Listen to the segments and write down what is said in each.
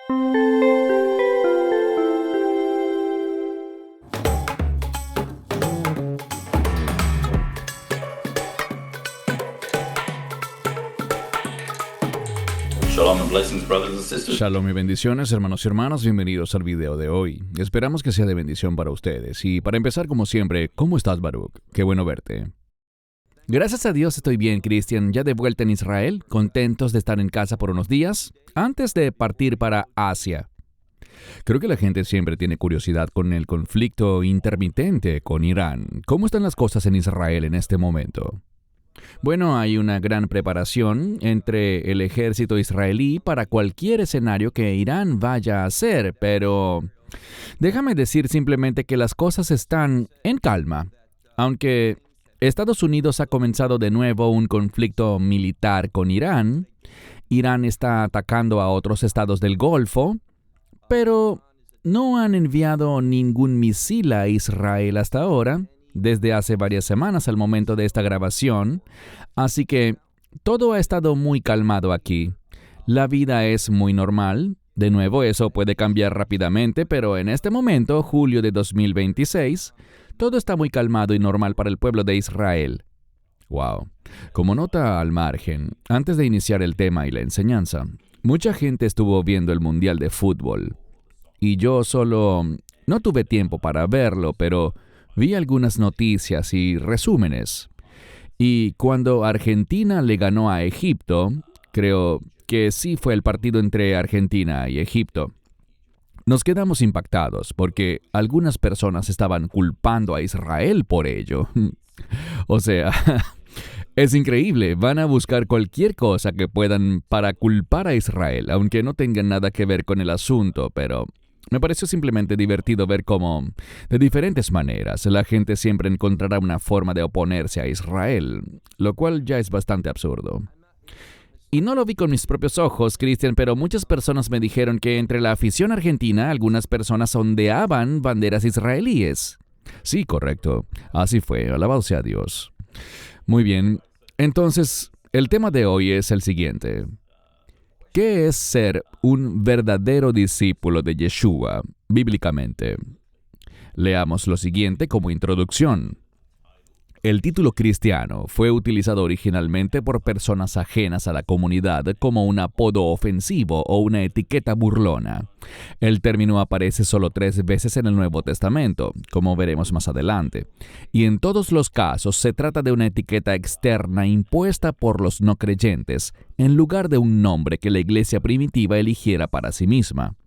Shalom and blessings, brothers and sisters. Shalom y bendiciones, hermanos y hermanas, bienvenidos al video de hoy. Esperamos que sea de bendición para ustedes. Y para empezar, como siempre, ¿cómo estás, Baruch? Qué bueno verte. Gracias a Dios estoy bien, Christian, ya de vuelta en Israel, contentos de estar en casa por unos días, antes de partir para Asia. Creo que la gente siempre tiene curiosidad con el conflicto intermitente con Irán. ¿Cómo están las cosas en Israel en este momento? Bueno, hay una gran preparación entre el ejército israelí para cualquier escenario que Irán vaya a hacer, pero déjame decir simplemente que las cosas están en calma. Aunque Estados Unidos ha comenzado de nuevo un conflicto militar con Irán, Irán está atacando a otros estados del Golfo, pero no han enviado ningún misil a Israel hasta ahora, desde hace varias semanas al momento de esta grabación, así que todo ha estado muy calmado aquí. La vida es muy normal. De nuevo, eso puede cambiar rápidamente, pero en este momento, julio de 2026, todo está muy calmado y normal para el pueblo de Israel. Wow. Como nota al margen, antes de iniciar el tema y la enseñanza, mucha gente estuvo viendo el Mundial de Fútbol. Y yo solo no tuve tiempo para verlo, pero vi algunas noticias y resúmenes. Y cuando Argentina le ganó a Egipto, creo que sí fue el partido entre Argentina y Egipto, nos quedamos impactados porque algunas personas estaban culpando a Israel por ello. O sea, es increíble, van a buscar cualquier cosa que puedan para culpar a Israel, aunque no tengan nada que ver con el asunto, pero me pareció simplemente divertido ver cómo, de diferentes maneras, la gente siempre encontrará una forma de oponerse a Israel, lo cual ya es bastante absurdo. Y no lo vi con mis propios ojos, Christian, pero muchas personas me dijeron que entre la afición argentina, algunas personas ondeaban banderas israelíes. Sí, correcto. Así fue, alabado sea Dios. Muy bien, entonces, el tema de hoy es el siguiente. ¿Qué es ser un verdadero discípulo de Yeshua, bíblicamente? Leamos lo siguiente como introducción. El título cristiano fue utilizado originalmente por personas ajenas a la comunidad como un apodo ofensivo o una etiqueta burlona. El término aparece solo 3 veces en el Nuevo Testamento, como veremos más adelante, y en todos los casos se trata de una etiqueta externa impuesta por los no creyentes, en lugar de un nombre que la iglesia primitiva eligiera para sí misma.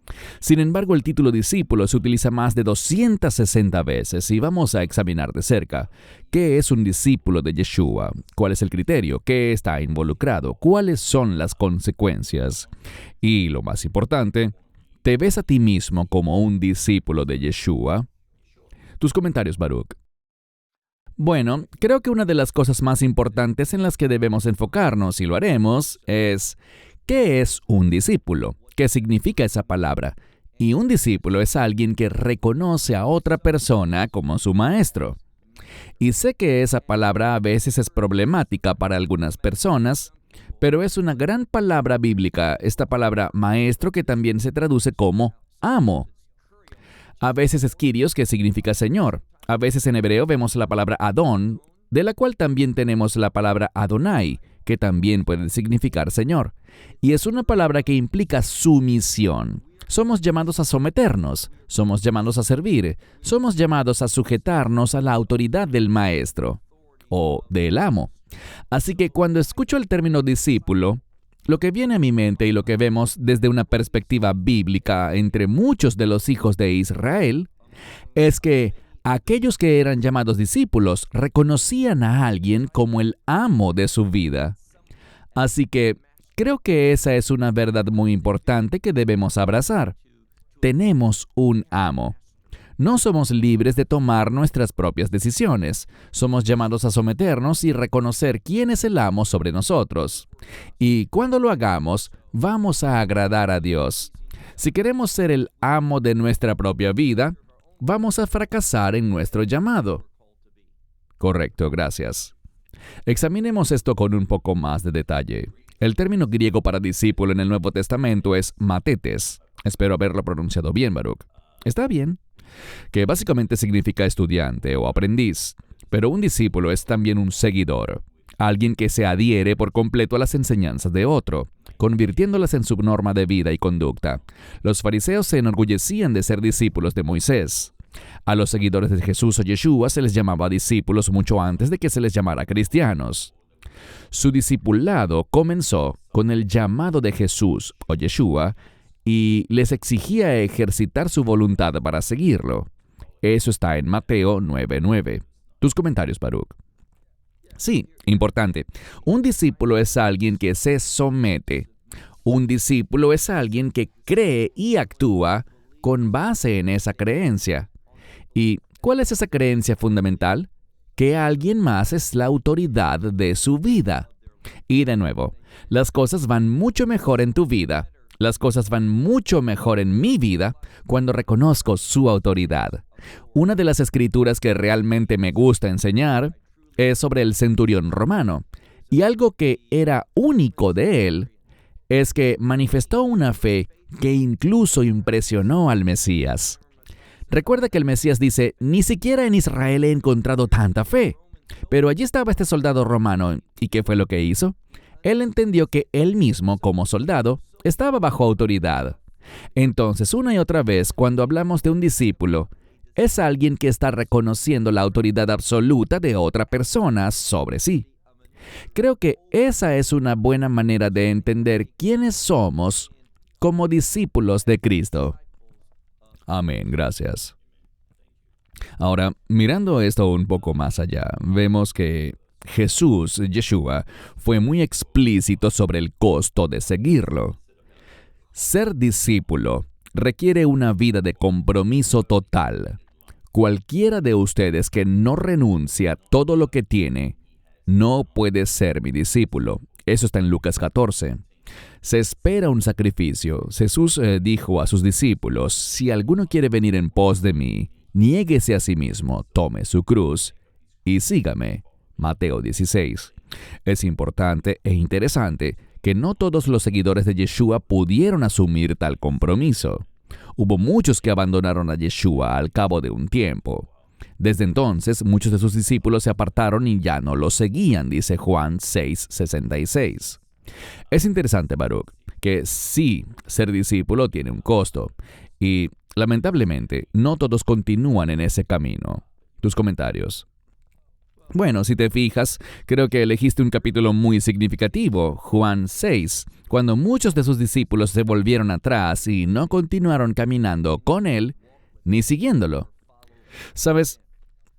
Sin embargo, el título discípulo se utiliza más de 260 veces y vamos a examinar de cerca qué es un discípulo de Yeshua, cuál es el criterio, qué está involucrado, cuáles son las consecuencias. Y lo más importante, ¿te ves a ti mismo como un discípulo de Yeshua? Tus comentarios, Baruch. Bueno, creo que una de las cosas más importantes en las que debemos enfocarnos, y lo haremos, es ¿qué es un discípulo? ¿Qué significa esa palabra? Y un discípulo es alguien que reconoce a otra persona como su maestro. Y sé que esa palabra a veces es problemática para algunas personas, pero es una gran palabra bíblica, esta palabra maestro que también se traduce como amo. A veces es Kyrios, que significa Señor. A veces en hebreo vemos la palabra Adón, de la cual también tenemos la palabra Adonai, que también puede significar Señor. Y es una palabra que implica sumisión. Somos llamados a someternos, somos llamados a servir, somos llamados a sujetarnos a la autoridad del maestro o del amo. Así que cuando escucho el término discípulo, lo que viene a mi mente y lo que vemos desde una perspectiva bíblica entre muchos de los hijos de Israel es que aquellos que eran llamados discípulos reconocían a alguien como el amo de su vida. Así que creo que esa es una verdad muy importante que debemos abrazar. Tenemos un amo. No somos libres de tomar nuestras propias decisiones. Somos llamados a someternos y reconocer quién es el amo sobre nosotros. Y cuando lo hagamos, vamos a agradar a Dios. Si queremos ser el amo de nuestra propia vida, vamos a fracasar en nuestro llamado. Correcto, gracias. Examinemos esto con un poco más de detalle. El término griego para discípulo en el Nuevo Testamento es matetes, Espero haberlo pronunciado bien, Baruch. Está bien, que básicamente significa estudiante o aprendiz, pero un discípulo es también un seguidor, alguien que se adhiere por completo a las enseñanzas de otro, convirtiéndolas en su norma de vida y conducta. Los fariseos se enorgullecían de ser discípulos de Moisés. A los seguidores de Jesús o Yeshua se les llamaba discípulos mucho antes de que se les llamara cristianos. Su discipulado comenzó con el llamado de Jesús o Yeshua y les exigía ejercitar su voluntad para seguirlo. Eso está en Mateo 9:9. Tus comentarios, Baruch. Sí, importante. Un discípulo es alguien que se somete. Un discípulo es alguien que cree y actúa con base en esa creencia. ¿Y cuál es esa creencia fundamental? Que alguien más es la autoridad de su vida. Y de nuevo, las cosas van mucho mejor en tu vida. Las cosas van mucho mejor en mi vida cuando reconozco su autoridad. Una de las escrituras que realmente me gusta enseñar es sobre el centurión romano. Y algo que era único de él es que manifestó una fe que incluso impresionó al Mesías. Recuerda que el Mesías dice, ni siquiera en Israel he encontrado tanta fe. Pero allí estaba este soldado romano. ¿Y qué fue lo que hizo? Él entendió que él mismo, como soldado, estaba bajo autoridad. Entonces, una y otra vez, cuando hablamos de un discípulo, es alguien que está reconociendo la autoridad absoluta de otra persona sobre sí. Creo que esa es una buena manera de entender quiénes somos como discípulos de Cristo. Amén, gracias. Ahora, mirando esto un poco más allá, vemos que Jesús, Yeshua, fue muy explícito sobre el costo de seguirlo. Ser discípulo requiere una vida de compromiso total. Cualquiera de ustedes que no renuncia a todo lo que tiene, no puede ser mi discípulo. Eso está en Lucas 14. Se espera un sacrificio. Jesús dijo a sus discípulos, si alguno quiere venir en pos de mí, niéguese a sí mismo, tome su cruz y sígame. Mateo 16. Es importante e interesante que no todos los seguidores de Yeshua pudieron asumir tal compromiso. Hubo muchos que abandonaron a Yeshua al cabo de un tiempo. Desde entonces, muchos de sus discípulos se apartaron y ya no lo seguían, dice Juan 6:66. Es interesante, Baruch, que sí, ser discípulo tiene un costo, y lamentablemente no todos continúan en ese camino. Tus comentarios. Bueno, si te fijas, creo que elegiste un capítulo muy significativo, Juan 6, cuando muchos de sus discípulos se volvieron atrás y no continuaron caminando con él ni siguiéndolo. ¿Sabes?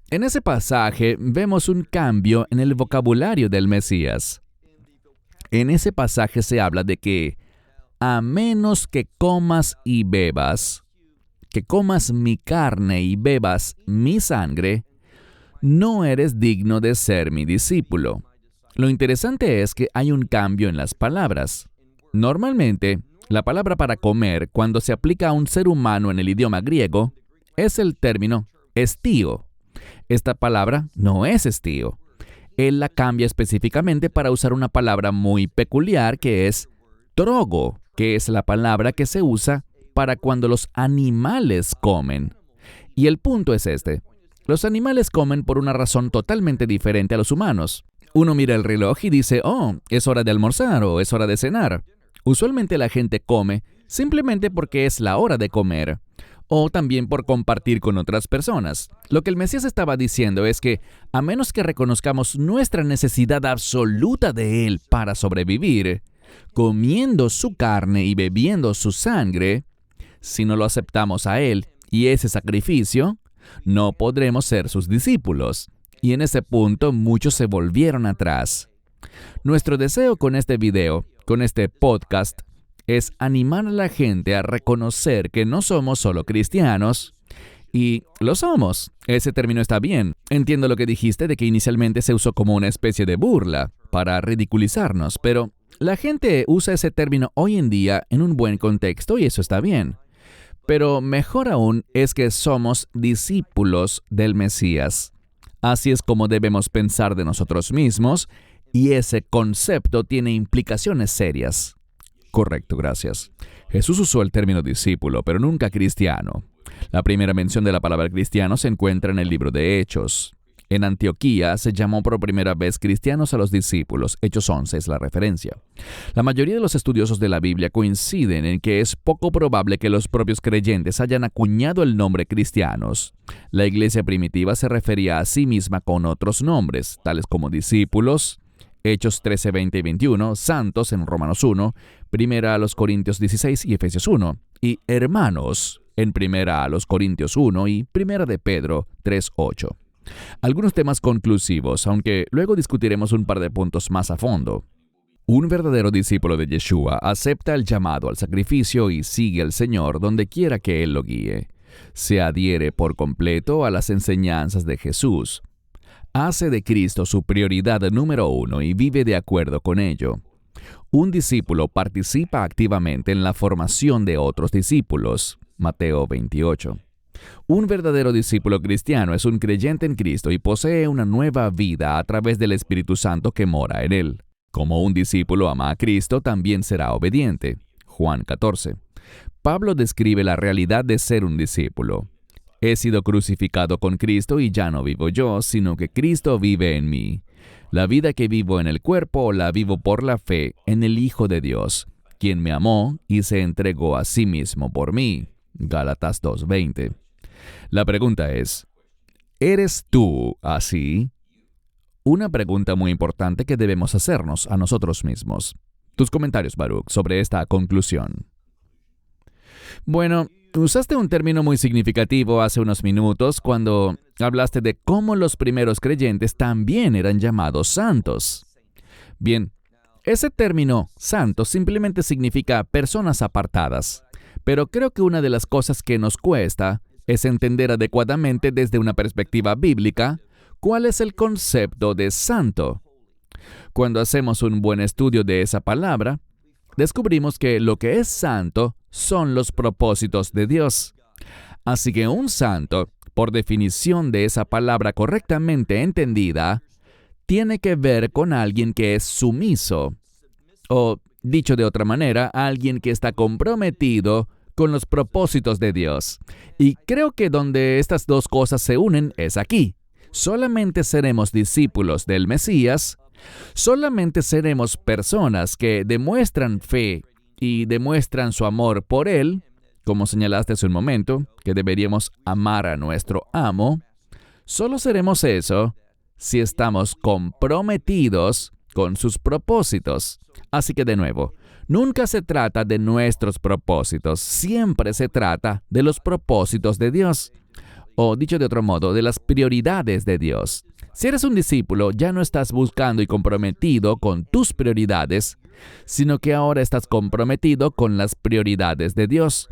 En ese pasaje vemos un cambio en el vocabulario del Mesías. En ese pasaje se habla de que, a menos que comas y bebas, que comas mi carne y bebas mi sangre, no eres digno de ser mi discípulo. Lo interesante es que hay un cambio en las palabras. Normalmente, la palabra para comer, cuando se aplica a un ser humano en el idioma griego, es el término estío. Esta palabra no es estío. Él la cambia específicamente para usar una palabra muy peculiar que es trogo, que es la palabra que se usa para cuando los animales comen. Y el punto es este. Los animales comen por una razón totalmente diferente a los humanos. Uno mira el reloj y dice, oh, es hora de almorzar o es hora de cenar. Usualmente la gente come simplemente porque es la hora de comer, o también por compartir con otras personas. Lo que el Mesías estaba diciendo es que, a menos que reconozcamos nuestra necesidad absoluta de Él para sobrevivir, comiendo su carne y bebiendo su sangre, si no lo aceptamos a Él y ese sacrificio, no podremos ser sus discípulos. Y en ese punto muchos se volvieron atrás. Nuestro deseo con este video, con este podcast, es animar a la gente a reconocer que no somos solo cristianos, y lo somos. Ese término está bien. Entiendo lo que dijiste de que inicialmente se usó como una especie de burla, para ridiculizarnos, pero la gente usa ese término hoy en día en un buen contexto y eso está bien. Pero mejor aún es que somos discípulos del Mesías. Así es como debemos pensar de nosotros mismos, y ese concepto tiene implicaciones serias. Correcto, gracias. Jesús usó el término discípulo, pero nunca cristiano. La primera mención de la palabra cristiano se encuentra en el libro de Hechos. En Antioquía se llamó por primera vez cristianos a los discípulos. Hechos 11 es la referencia. La mayoría de los estudiosos de la Biblia coinciden en que es poco probable que los propios creyentes hayan acuñado el nombre cristianos. La iglesia primitiva se refería a sí misma con otros nombres, tales como discípulos, Hechos 13, 20 y 21, santos en Romanos 1, primera a los Corintios 16 y Efesios 1, y hermanos en primera a los Corintios 1 y primera de Pedro 3, 8. Algunos temas conclusivos, aunque luego discutiremos un par de puntos más a fondo. Un verdadero discípulo de Yeshua acepta el llamado al sacrificio y sigue al Señor donde quiera que Él lo guíe. Se adhiere por completo a las enseñanzas de Jesús. Hace de Cristo su prioridad número 1 y vive de acuerdo con ello. Un discípulo participa activamente en la formación de otros discípulos. Mateo 28. Un verdadero discípulo cristiano es un creyente en Cristo y posee una nueva vida a través del Espíritu Santo que mora en él. Como un discípulo ama a Cristo, también será obediente. Juan 14. Pablo describe la realidad de ser un discípulo. He sido crucificado con Cristo y ya no vivo yo, sino que Cristo vive en mí. La vida que vivo en el cuerpo la vivo por la fe en el Hijo de Dios, quien me amó y se entregó a sí mismo por mí. Gálatas 2:20. La pregunta es, ¿eres tú así? Una pregunta muy importante que debemos hacernos a nosotros mismos. Tus comentarios, Baruch, sobre esta conclusión. Bueno, usaste un término muy significativo hace unos minutos cuando hablaste de cómo los primeros creyentes también eran llamados santos. Bien, ese término santos simplemente significa personas apartadas, pero creo que una de las cosas que nos cuesta es entender adecuadamente desde una perspectiva bíblica cuál es el concepto de santo. Cuando hacemos un buen estudio de esa palabra, descubrimos que lo que es santo son los propósitos de Dios. Así que un santo, por definición de esa palabra correctamente entendida, tiene que ver con alguien que es sumiso, o, dicho de otra manera, alguien que está comprometido con los propósitos de Dios. Y creo que donde estas dos cosas se unen es aquí. Solamente seremos discípulos del Mesías, solamente seremos personas que demuestran fe y demuestran su amor por Él, como señalaste hace un momento, que deberíamos amar a nuestro amo. Solo seremos eso si estamos comprometidos con sus propósitos. Así que de nuevo, nunca se trata de nuestros propósitos, siempre se trata de los propósitos de Dios. O dicho de otro modo, de las prioridades de Dios. Si eres un discípulo, ya no estás buscando y comprometido con tus prioridades, sino que ahora estás comprometido con las prioridades de Dios.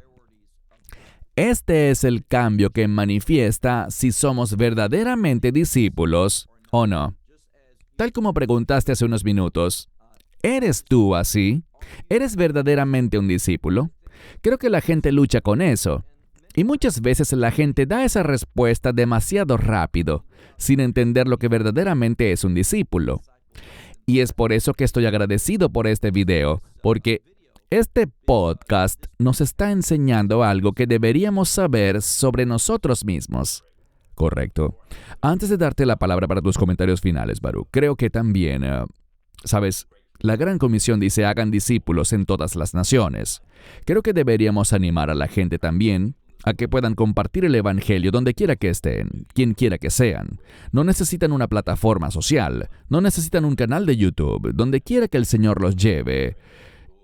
Este es el cambio que manifiesta si somos verdaderamente discípulos o no. Tal como preguntaste hace unos minutos, ¿eres tú así? ¿Eres verdaderamente un discípulo? Creo que la gente lucha con eso. Y muchas veces la gente da esa respuesta demasiado rápido, sin entender lo que verdaderamente es un discípulo. Y es por eso que estoy agradecido por este video, porque este podcast nos está enseñando algo que deberíamos saber sobre nosotros mismos. Correcto. Antes de darte la palabra para tus comentarios finales, Baruch, creo que también, ¿sabes? La Gran Comisión dice, hagan discípulos en todas las naciones. Creo que deberíamos animar a la gente también a que puedan compartir el Evangelio donde quiera que estén, quien quiera que sean. No necesitan una plataforma social, no necesitan un canal de YouTube, donde quiera que el Señor los lleve.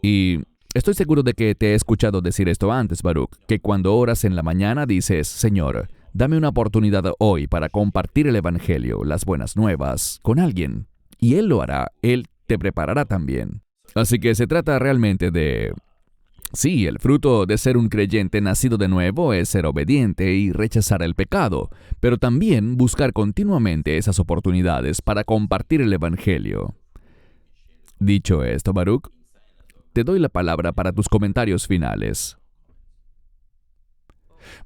Y estoy seguro de que te he escuchado decir esto antes, Baruch, que cuando oras en la mañana dices, Señor, dame una oportunidad hoy para compartir el Evangelio, las buenas nuevas, con alguien. Y Él lo hará, Él te preparará también. Así que se trata realmente de... Sí, el fruto de ser un creyente nacido de nuevo es ser obediente y rechazar el pecado, pero también buscar continuamente esas oportunidades para compartir el Evangelio. Dicho esto, Baruch, te doy la palabra para tus comentarios finales.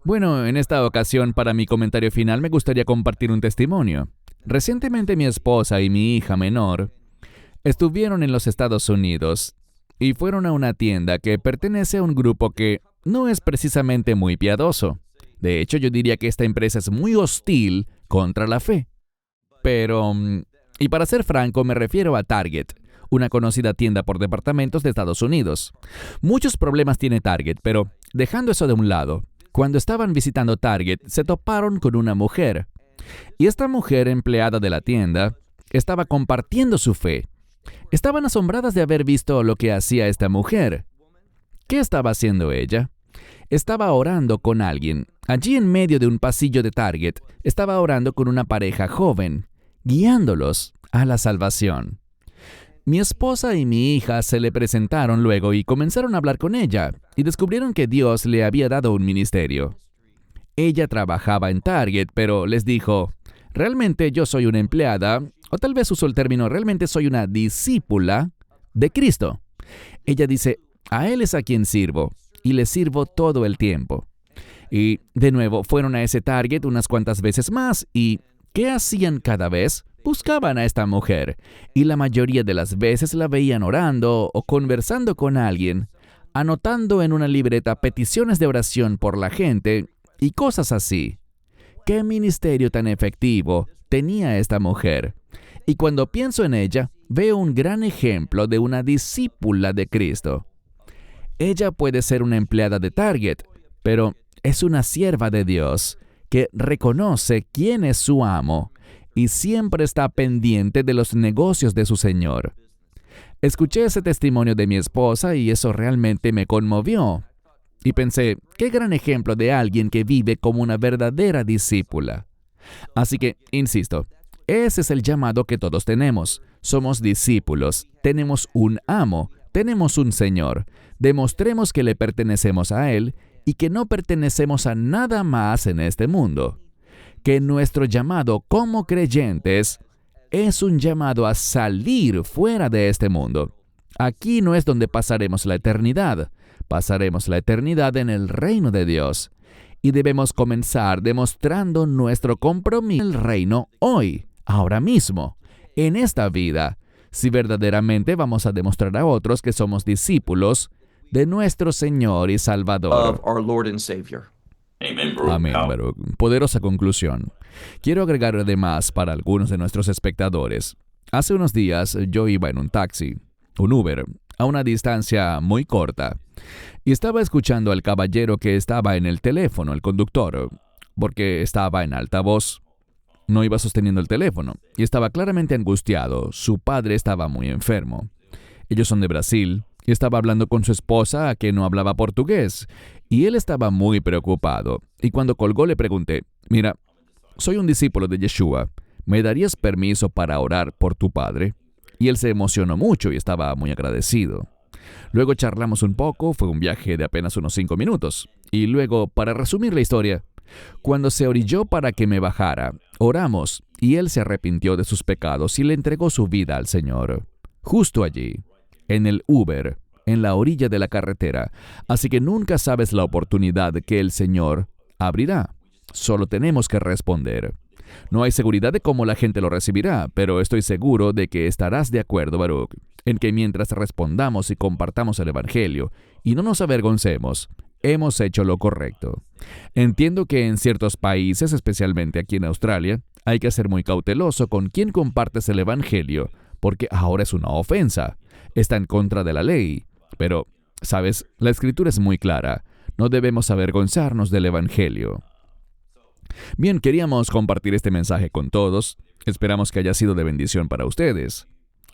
Bueno, en esta ocasión, para mi comentario final, me gustaría compartir un testimonio. Recientemente mi esposa y mi hija menor estuvieron en los Estados Unidos y fueron a una tienda que pertenece a un grupo que no es precisamente muy piadoso. De hecho, yo diría que esta empresa es muy hostil contra la fe. Pero, y para ser franco, me refiero a Target, una conocida tienda por departamentos de Estados Unidos. Muchos problemas tiene Target, pero dejando eso de un lado, cuando estaban visitando Target, se toparon con una mujer. Y esta mujer, empleada de la tienda, estaba compartiendo su fe. Estaban asombradas de haber visto lo que hacía esta mujer. ¿Qué estaba haciendo ella? Estaba orando con alguien. Allí en medio de un pasillo de Target, estaba orando con una pareja joven, guiándolos a la salvación. Mi esposa y mi hija se le presentaron luego y comenzaron a hablar con ella, y descubrieron que Dios le había dado un ministerio. Ella trabajaba en Target, pero les dijo, realmente yo soy una empleada, o tal vez usó el término, realmente soy una discípula de Cristo. Ella dice, a Él es a quien sirvo, y le sirvo todo el tiempo. Y de nuevo fueron a ese Target unas cuantas veces más, y ¿qué hacían cada vez? Buscaban a esta mujer, y la mayoría de las veces la veían orando o conversando con alguien, anotando en una libreta peticiones de oración por la gente y cosas así. ¿Qué ministerio tan efectivo tenía esta mujer? Y cuando pienso en ella, veo un gran ejemplo de una discípula de Cristo. Ella puede ser una empleada de Target, pero es una sierva de Dios que reconoce quién es su amo y siempre está pendiente de los negocios de su Señor. Escuché ese testimonio de mi esposa y eso realmente me conmovió. Y pensé, qué gran ejemplo de alguien que vive como una verdadera discípula. Así que, insisto, ese es el llamado que todos tenemos. Somos discípulos, tenemos un amo, tenemos un Señor. Demostremos que le pertenecemos a Él y que no pertenecemos a nada más en este mundo. Que nuestro llamado como creyentes es un llamado a salir fuera de este mundo. Aquí no es donde pasaremos la eternidad. Pasaremos la eternidad en el reino de Dios. Y debemos comenzar demostrando nuestro compromiso en el reino hoy, ahora mismo, en esta vida, si verdaderamente vamos a demostrar a otros que somos discípulos de nuestro Señor y Salvador. Amén, Baruch. Poderosa conclusión. Quiero agregar además para algunos de nuestros espectadores. Hace unos días yo iba en un taxi, un Uber, a una distancia muy corta, y estaba escuchando al caballero que estaba en el teléfono, el conductor, porque estaba en alta voz. No iba sosteniendo el teléfono, y estaba claramente angustiado. Su padre estaba muy enfermo. Ellos son de Brasil, y estaba hablando con su esposa, que no hablaba portugués, y él estaba muy preocupado. Y cuando colgó le pregunté, mira, soy un discípulo de Yeshua, ¿me darías permiso para orar por tu padre? Y él se emocionó mucho y estaba muy agradecido. Luego charlamos un poco, fue un viaje de apenas unos 5 minutos. Y luego, para resumir la historia, cuando se orilló para que me bajara, oramos, y él se arrepintió de sus pecados y le entregó su vida al Señor. Justo allí, en el Uber, en la orilla de la carretera. Así que nunca sabes la oportunidad que el Señor abrirá. Solo tenemos que responder. No hay seguridad de cómo la gente lo recibirá, pero estoy seguro de que estarás de acuerdo, Baruch, en que mientras respondamos y compartamos el Evangelio y no nos avergoncemos, hemos hecho lo correcto. Entiendo que en ciertos países, especialmente aquí en Australia, hay que ser muy cauteloso con quién compartes el Evangelio, porque ahora es una ofensa. Está en contra de la ley. Pero, ¿sabes? La Escritura es muy clara. No debemos avergonzarnos del Evangelio. Bien, queríamos compartir este mensaje con todos. Esperamos que haya sido de bendición para ustedes.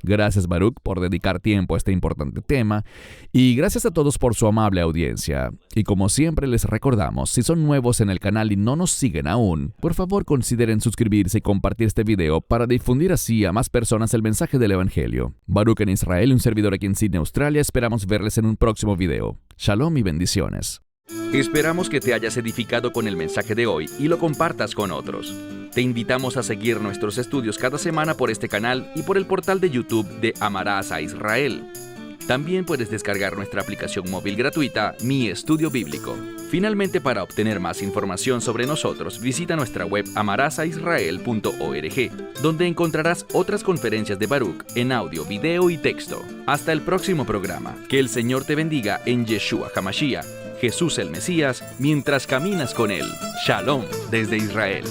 Gracias, Baruch, por dedicar tiempo a este importante tema. Y gracias a todos por su amable audiencia. Y como siempre les recordamos, si son nuevos en el canal y no nos siguen aún, por favor consideren suscribirse y compartir este video para difundir así a más personas el mensaje del Evangelio. Baruch en Israel, un servidor aquí en Sydney, Australia. Esperamos verles en un próximo video. Shalom y bendiciones. Esperamos que te hayas edificado con el mensaje de hoy y lo compartas con otros. Te invitamos a seguir nuestros estudios cada semana por este canal y por el portal de YouTube de Amarás a Israel. También puedes descargar nuestra aplicación móvil gratuita, Mi Estudio Bíblico. Finalmente, para obtener más información sobre nosotros, visita nuestra web amarasaisrael.org, donde encontrarás otras conferencias de Baruch en audio, video y texto. Hasta el próximo programa. Que el Señor te bendiga en Yeshua HaMashiach, Jesús el Mesías, mientras caminas con Él. Shalom desde Israel.